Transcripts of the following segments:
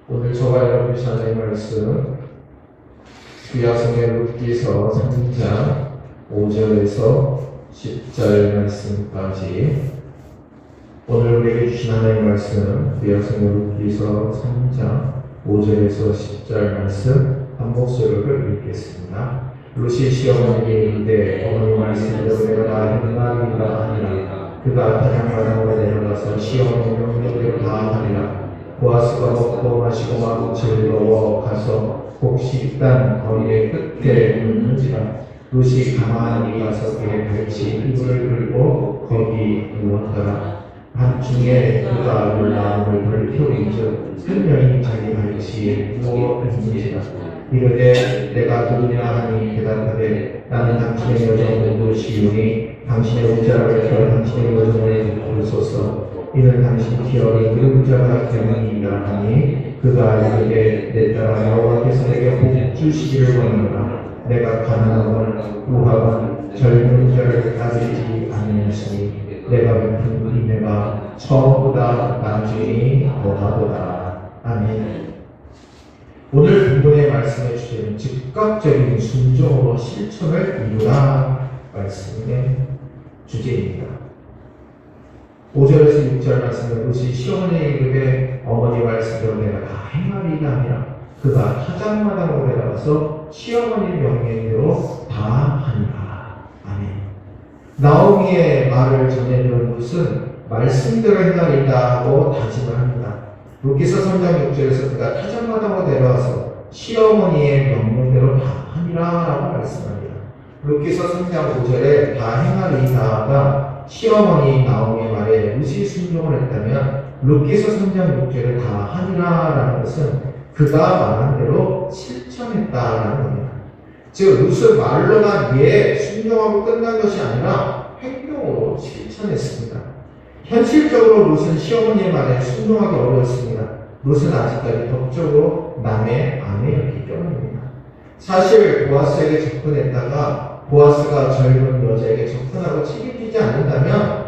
오늘 저와 여러분이 하나의 말씀 구약성의 룻기서 3장 5절에서 10절 말씀까지 오늘 우리에게 주신 하나의 말씀 구약성의 룻기서 3장 5절에서 10절 말씀 한 목소리로 읽겠습니다. 룻이 시어머니에게 이르되 어머니 말씀대로 내가 다 행하리라 하니라. 그가 타작마당으로 내려가서 시어머니 명령대로 다 하리라. 보아스가 먹고 마시고 마구 즐거워 가서 곡식단 거리의 끝에 눕는지라. 룻이 가만히 가서 그의 발치 이불을 들고 거기 누웠더라. 한중에 그가 놀라움을 돌이켜인즉 큰 여인이 자기 발치에 누워 있는지라. 이르되 내가 누구냐 하니 대답하되 나는 당신의 여종을 누시오니 당신의 우자를 펴 당신의 여종을 부르소서. 이는 당신 기업이 그 우자가 되느니라 하니 그가 이르되 내 딸아 여호와께서 내게 복 주시기를 원하노라. 내가 가난하건 우하건 젊은 자를 따르지 않으시니 내가 베푼 인내가 처음보다 나중이 더하도다. 아멘. 오늘 본문의 말씀의 주제는 즉각적인 순종으로 실천을 이루라 말씀의 주제입니다. 5절에서 6절 말씀은 룻이 시어머니의 이름에 어머니 말씀대로 내가 다 행하리라 하니라. 그가 타작마당으로 내려가서 시어머니 명령대로 다 하니라. 아멘. 나오미의 말을 전해들은 룻은 말씀대로 행하리라 하고 다짐을 합니다. 룻기서 3장 6절에서 그가 타작마당으로 내려와서 시어머니의 명령대로 다 하니라 라고 말씀합니다. 룻기서 3장 5절에 다 행하리다가 시어머니 나오미의 말에 룻이 순종을 했다면 룻기서 3장 6절에 다 하니라라는 것은 그가 말한 대로 실천했다라는 겁니다. 즉 룻은 말로만 순종하고 끝난 것이 아니라 행동으로 실천했습니다. 현실적으로 룻은 시어머니의 말에 순종하기 어려웠습니다. 룻은 아직까지 법적으로 남의 아내였기 때문입니다. 사실 보아스에게 접근했다가 보아스가 젊은 여자에게 접근하고 책임지지 않는다면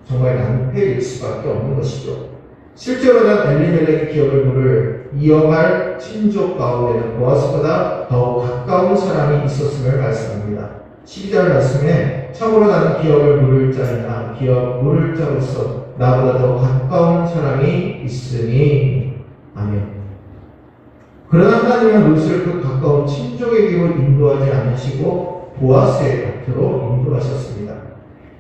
정말 낭패일 수밖에 없는 것이죠. 실제로는 엘리멜렉의 기업을 물을 이어갈 친족 가운데는 보아스보다 더 가까운 사람이 있었음을 말씀합니다. 12절 말씀에 참으로 나는 기업을 물을 자이나 기업 물을 자로서 나보다 더 가까운 사람이 있으니 아멘. 그러나 하나님은 룻을 그 가까운 친족에게로 인도하지 않으시고 보아스의 곁으로 인도하셨습니다.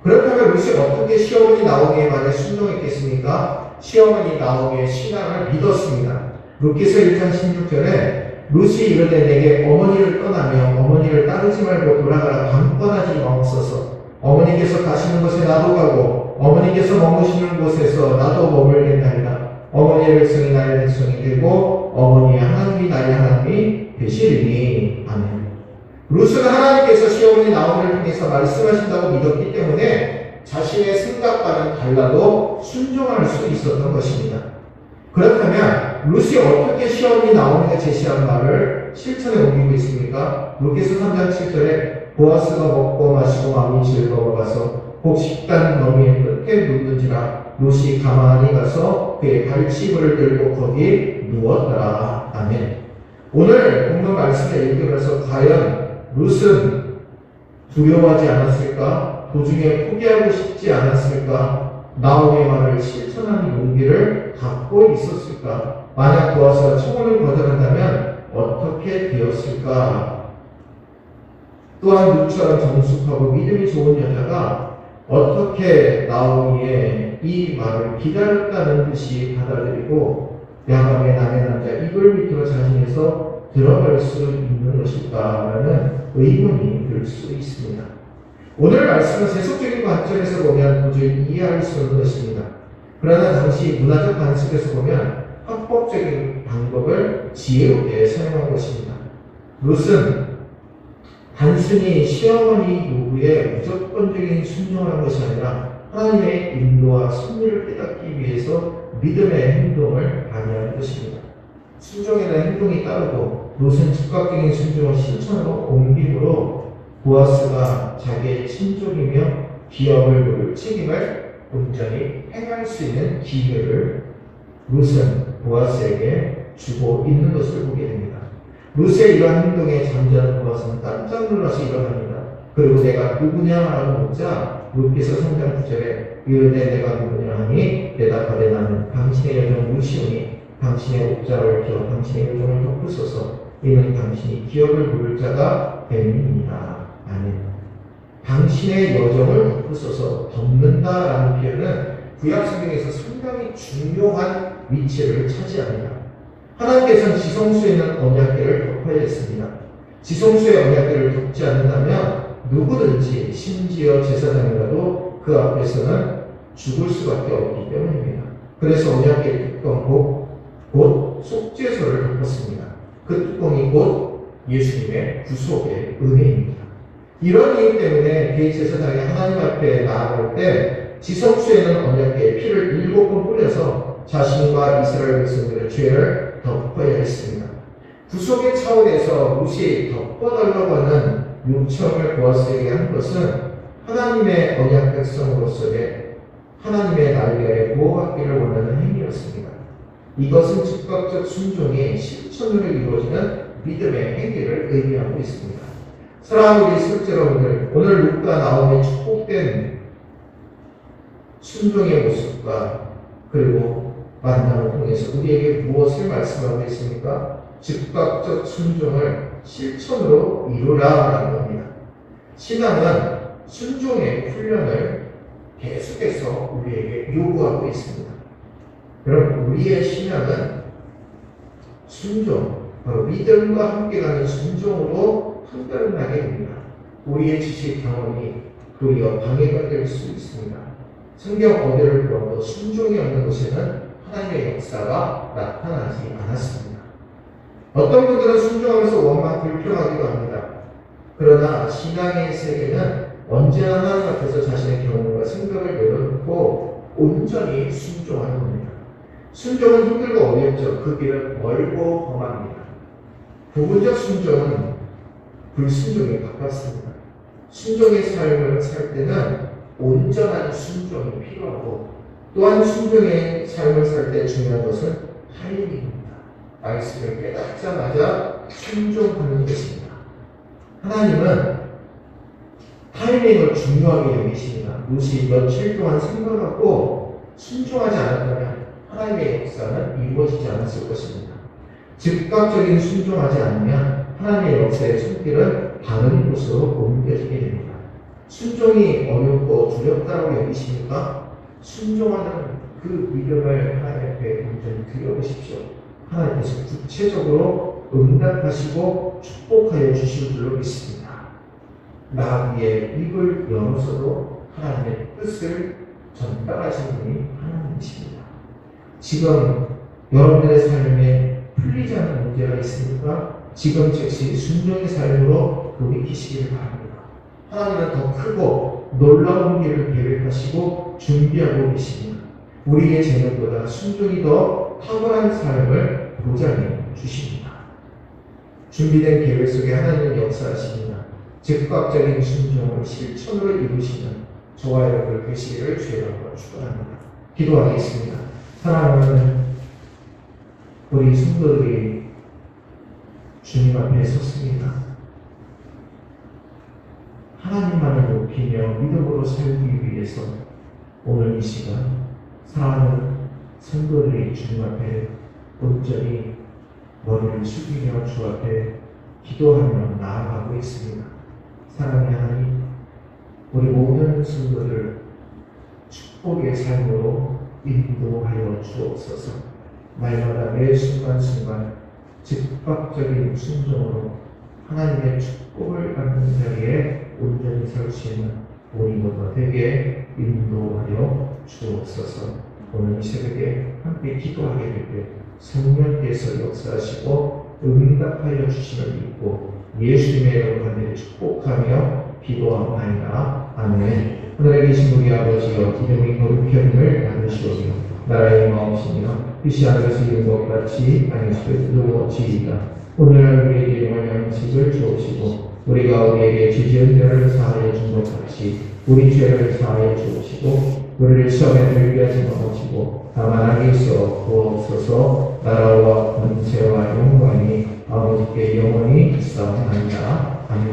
그렇다면 룻이 어떻게 시어머니 나오미의 말에 순종했겠습니까? 시어머니 나오미의 신앙을 믿었습니다. 룻기서 1장 16절에 룻이 이르되 내게 어머니를 떠나며 어머니를 따르지 말고 돌아가라 강권하지 마옵소서. 어머니께서 가시는 곳에 나도 가고 어머니께서 머무시는 곳에서 나도 머물겠나이다. 어머니의 백성이 나의 백성이 되고 어머니의 하나님이 나의 하나님이 되시리니. 아멘. 룻은 하나님께서 시어머니 나오미를 통해서 말씀하신다고 믿었기 때문에 자신의 생각과는 달라도 순종할 수 있었던 것입니다. 그렇다면 룻이 어떻게 시어머니 나오미가 제시한 말을 실천에 옮기고 있습니까? 룻기서 3장 7절에 보아스가 먹고 마시고 마음이 즐거워가서 곡식단 너미의 끝에 눕는지라. 룻이 가만히 가서 그의 발치불을 들고 거기 누웠더라. 아멘. 오늘 본문 말씀을 읽으면서 과연 룻은 두려워하지 않았을까? 도중에 포기하고 싶지 않았을까? 나오미의 말을 실천하는 용기를 갖고 있었을까? 만약 보아스가 청혼을 거절한다면 어떻게 되었을까? 또한 룻처럼 정숙하고 믿음이 좋은 여자가 어떻게 나오미의 이 말을 기다렸다는 듯이 받아들이고 야밤에 남의 남자 이불 밑으로 자신에서 들어갈 수 있는 것일까라는 의문이 들 수 있습니다. 오늘 말씀은 세속적인 관점에서 보면 도저히 이해할 수 없는 것입니다. 그러나 당시 문화적 관습에서 보면 합법적인 방법을 지혜롭게 사용한 것입니다. 룻은 단순히 시어머니 요구에 무조건적인 순종하는 것이 아니라 하나님의 인도와 섭리를 깨닫기 위해서 믿음의 행동을 발휘하는 것입니다. 순종에 대한 행동이 따르고 룻은 즉각적인 순종을 실천으로 옮김으로 보아스가 자기의 친족이며 기업을 물을 책임을 온전히 행할 수 있는 기회를 룻은 보아스에게 주고 있는 것을 보게 됩니다. 룻의 이러한 행동에 잠자는 보아스는 깜짝 놀라서 일어납니다. 그리고 내가 누구냐라고 묻자 룻께서 3장 9절에 이르되 내가 누구냐 하니 대답하되 나는 당신의 여종 룻이오니 당신의 옥자를 기어 당신의 여종을 덮으소서 이는 당신이 기업을 물을 자가 됨이니라. 아멘. 당신의 여정을 덮으소서 덮는다라는 표현은 구약성경에서 상당히 중요한 위치를 차지합니다. 하나님께서는 지성소에 있는 언약궤를 덮어야 했습니다. 지성소의 언약궤를 덮지 않는다면 누구든지 심지어 제사장이라도 그 앞에서는 죽을 수밖에 없기 때문입니다. 그래서 언약궤의 뚜껑 곧 속죄소를 덮었습니다. 그 뚜껑이 곧 예수님의 구속의 은혜입니다. 이런 이유 때문에 대제사장이 하나님 앞에 나아갈 때 지성소에는 언약궤의 피를 7번 뿌려서 자신과 이스라엘 백성들의 죄를 덮어야 했습니다. 구속의 차원에서 룻이 덮어달라고 하는 요청을 보아스에게 한 것은 하나님의 언약 백성으로서의 하나님의 날개에 보호받기를 원하는 행위였습니다. 이것은 즉각적 순종이 실천으로 이루어지는 믿음의 행위를 의미하고 있습니다. 사랑하는 우리 성도들, 오늘 룻과 나오미의 축복된 순종의 모습과 그리고 만남을 통해서 우리에게 무엇을 말씀하고 있습니까? 즉각적 순종을 실천으로 이루라라는 겁니다. 신앙은 순종의 훈련을 계속해서 우리에게 요구하고 있습니다. 그럼 우리의 신앙은 순종, 바로 믿음과 함께 가는 순종으로 한결나게 됩니다. 우리의 지식 경험이 도리어 방해가 될 수 있습니다. 성경 어디를 보아도 순종이 없는 곳에는 하나님의 역사가 나타나지 않았습니다. 어떤 분들은 순종하면서 원망 불평하기도 합니다. 그러나 신앙의 세계는 언제나 하나님 앞에서 자신의 경험과 생각을 내려놓고 온전히 순종하는 겁니다. 순종은 힘들고 어렵죠. 그 길은 멀고 험합니다. 부분적 순종은 불순종에 가깝습니다. 순종의 삶을 살 때는 온전한 순종이 필요하고 또한 순종의 삶을 살 때 중요한 것은 타이밍입니다. 말씀을 깨닫자마자 순종하는 것입니다. 하나님은 타이밍을 중요하게 여기십니다. 룻이 며칠 동안 생각하고 순종하지 않았다면 하나님의 역사는 이루어지지 않았을 것입니다. 즉각적인 순종하지 않으면 하나님의 역사의 손길은 다른 곳으로 옮겨지게 됩니다. 순종이 어렵고 두렵다고 여기십니까? 순종하는 그 믿음을 하나님 앞에 온전히 드려보십시오. 하나님께서 구체적으로 응답하시고 축복하여 주실 줄로 믿습니다. 나 위에 입을 열어서도 하나님의 뜻을 전달하시는 분이 하나님이십니다. 지금 여러분들의 삶에 풀리지 않는 문제가 있습니까? 지금 즉시 순종의 삶으로 돌이키시기를 바랍니다. 하나님은 더 크고 놀라운 일을 계획하시고 준비하고 계십니다. 우리의 재능보다 순종이 더 탁월한 삶을 보장해 주십니다. 준비된 계획 속에 하나님은 역사하십니다. 즉각적인 순종을 실천으로 이루시는 저와 여러분들 되시기를 주의하고 축원합니다. 기도하겠습니다. 사랑하는 우리 성도들이 주님 앞에 섰습니다. 하나님만을 높이며 믿음으로 살기 위해서 오늘 이 시간 사랑하는 성도들이 주님 앞에 온전히 머리를 숙이며 주 앞에 기도하며 나아가고 있습니다. 사랑의 하나님, 우리 모든 성도들 축복의 삶으로 인도하여 주옵소서. 날마다 매 순간순간 즉각적인 순종으로 하나님의 축복을 받는 자리에 온전히 설 수 있는 우리 모두 되게 인도하여 주옵소서. 오늘 이 새벽에 함께 기도하게 될 때 성령께서 역사하시고 응답하여 주심을 믿고 예수님의 이름으로 간절히 축복하며 기도하옵나이다. 아멘. 하늘에 계신 우리 아버지여, 이름이 거룩히 여김을 받으시오며 나라의 마옵시며 뜻이 하늘에서 이룬 것 같이 땅에서도 이루어지이다. 오늘 우리에게 일용할 양식을 주옵시고 우리가 우리에게 죄지은 죄를 사하여 준 것 같이 우리 죄를 사하여 주옵시고 우리를 시험에 들게 하지 마옵시고 다만 악에서 구하옵소서. 나라와 권세와 영광이 아버지께 영원히 있사옵나이다. 아멘.